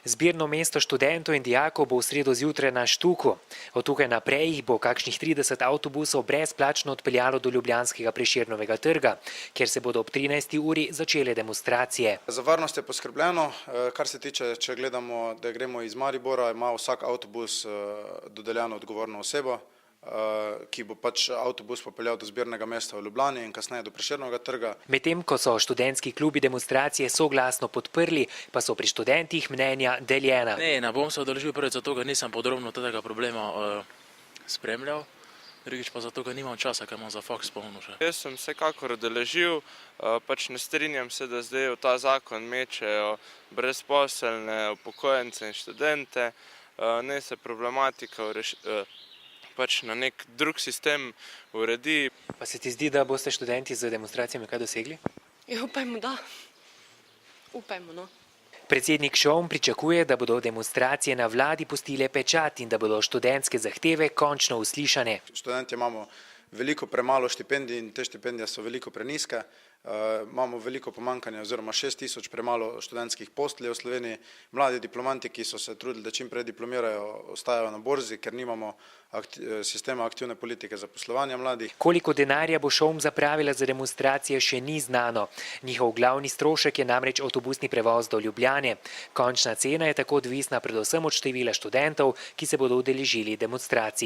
Zbirno mesto študentov in dijakov bo v sredo zjutraj na Štuku. Od tukaj naprej jih bo kakšnih 30 avtobusov brezplačno odpeljalo do ljubljanskega Prešernovega trga, kjer se bodo ob 13. uri začele demonstracije. Za varnost je poskrbljeno, kar se tiče, če gledamo, da gremo iz Maribora, ima vsak avtobus dodeljeno odgovorno osebo, ki bo pač avtobus popeljal do zbirnega mesta v Ljubljani in kasneje do Prešernovega trga. Medtem ko so študentski klubi demonstracije soglasno podprli, pa so pri študentih mnenja deljena. Ne bom se udeležil prvič zato, ker nisem podrobno tega problema spremljal. Drugič pa zato, ker nimam časa, ker imam za faks polno še. Jaz sem vsekakor udeležil, pač ne strinjam se, da zdaj v ta zakon mečejo brezposelne, upokojence in študente, ne se problematika pač na nek drug sistem uredi. Pa se ti zdi, da boste študenti z demonstracijami kaj dosegli? Ja, upajmo, da. Upajmo, no. Predsednik ŠOUM pričakuje, da bodo demonstracije na vladi pustile pečat in da bodo študentske zahteve končno uslišane. Študenti imamo veliko premalo štipendij in te štipendije so veliko prenizke. Imamo veliko pomanjkanja oziroma 6000 premalo študentskih postelj v Sloveniji. Mladi diplomanti, ki so se trudili, da čim prej diplomirajo, ostajajo na borzi, ker nimamo sistema aktivne politike zaposlovanja mladih. Koliko denarja bo ŠOUM zapravila za demonstracije, še ni znano. Njihov glavni strošek je namreč avtobusni prevoz do Ljubljane. Končna cena je tako odvisna predvsem od števila študentov, ki se bodo udeležili demonstracij.